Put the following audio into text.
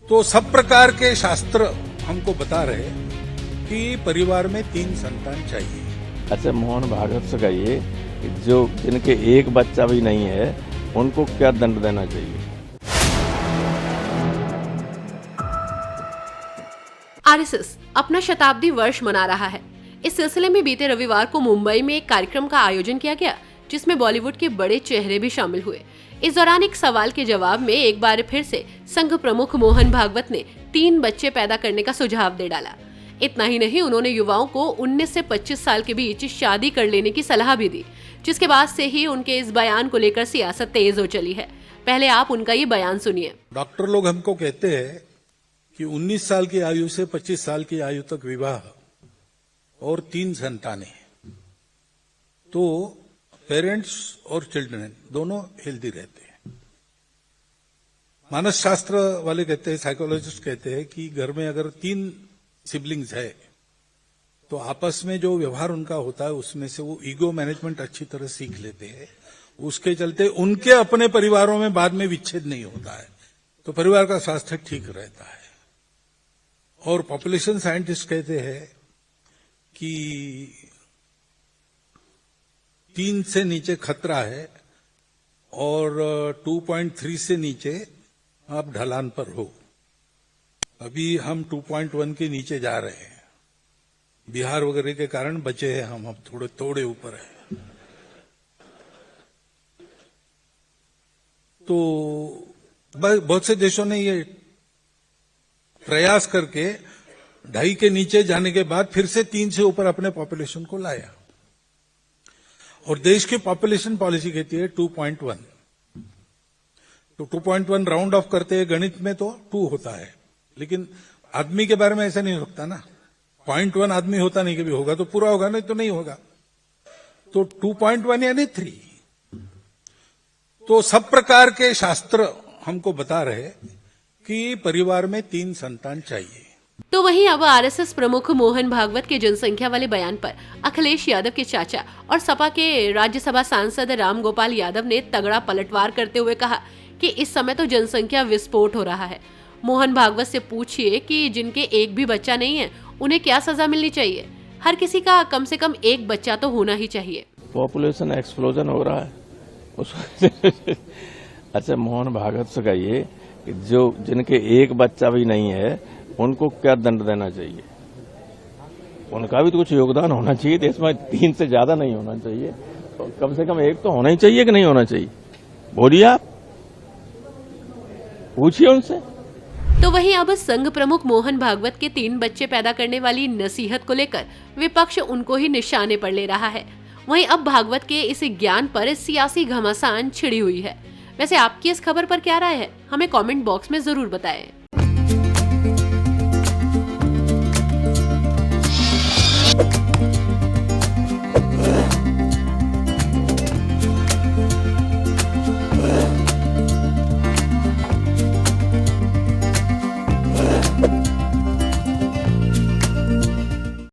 तो सब प्रकार के शास्त्र हमको बता रहे कि परिवार में 3 संतान चाहिए। अच्छा, मोहन भागवत से कहिए कि जो जिनके एक बच्चा भी नहीं है उनको क्या दंड देना चाहिए? आरएसएस अपना शताब्दी वर्ष मना रहा है। इस सिलसिले में बीते रविवार को मुंबई में एक कार्यक्रम का आयोजन किया गया, जिसमें बॉलीवुड के बड़े चेहरे भी शामिल हुए। इस दौरान एक सवाल के जवाब में एक बार फिर से संघ प्रमुख मोहन भागवत ने 3 बच्चे पैदा करने का सुझाव दे डाला। इतना ही नहीं, उन्होंने युवाओं को 19 से 25 साल के बीच शादी कर लेने की सलाह भी दी, जिसके बाद से ही उनके इस बयान को लेकर सियासत तेज हो चली है। पहले आप उनका ये बयान सुनिए। डॉक्टर लोग हमको कहते हैं कि 19 साल की आयु से 25 साल की आयु तक विवाह और 3 संतानें, तो पेरेंट्स और चिल्ड्रन दोनों हेल्दी रहते हैं। मानस शास्त्र वाले कहते हैं, साइकोलॉजिस्ट कहते हैं कि घर में अगर 3 सिबलिंग्स है तो आपस में जो व्यवहार उनका होता है उसमें से वो ईगो मैनेजमेंट अच्छी तरह सीख लेते हैं। उसके चलते उनके अपने परिवारों में बाद में विच्छेद नहीं होता है, तो परिवार का स्वास्थ्य ठीक रहता है। और पॉपुलेशन साइंटिस्ट कहते हैं कि 3 से नीचे खतरा है और 2.3 से नीचे आप ढलान पर हो। अभी हम 2.1 के नीचे जा रहे हैं। बिहार वगैरह के कारण बचे हैं हम, अब थोड़े ऊपर है। तो बहुत से देशों ने ये प्रयास करके 2.5 के नीचे जाने के बाद फिर से 3 से ऊपर अपने पॉपुलेशन को लाया। और देश की पॉपुलेशन पॉलिसी कहती है 2.1। तो 2.1 राउंड ऑफ करते हैं, गणित में तो 2 होता है, लेकिन आदमी के बारे में ऐसा नहीं होता ना। 0.1 आदमी होता नहीं, कभी होगा तो पूरा होगा, नहीं तो नहीं होगा। तो 2.1 यानी 3। तो सब प्रकार के शास्त्र हमको बता रहे कि परिवार में 3 संतान चाहिए। तो वहीं अब आरएसएस प्रमुख मोहन भागवत के जनसंख्या वाले बयान पर अखिलेश यादव के चाचा और सपा के राज्यसभा सांसद राम गोपाल यादव ने तगड़ा पलटवार करते हुए कहा कि इस समय तो जनसंख्या विस्फोट हो रहा है। मोहन भागवत से पूछिए कि जिनके एक भी बच्चा नहीं है उन्हें क्या सजा मिलनी चाहिए। हर किसी का कम से कम एक बच्चा तो होना ही चाहिए। पॉपुलेशन एक्सप्लोजन हो रहा है अच्छा, मोहन भागवत से कहिए कि जो जिनके एक बच्चा भी नहीं है उनको क्या दंड देना चाहिए? उनका भी तो कुछ योगदान होना चाहिए। देश में 3 से ज्यादा नहीं होना चाहिए, तो कम से कम एक तो होना ही चाहिए कि नहीं होना चाहिए? बोलिए, आप पूछिए उनसे। तो वहीं अब संघ प्रमुख मोहन भागवत के 3 बच्चे पैदा करने वाली नसीहत को लेकर विपक्ष उनको ही निशाने पर ले रहा है। वहीं अब भागवत के इस ज्ञान पर सियासी घमासान छिड़ी हुई है। वैसे आपकी इस खबर पर क्या राय है, हमें कमेंट बॉक्स में जरूर बताएं।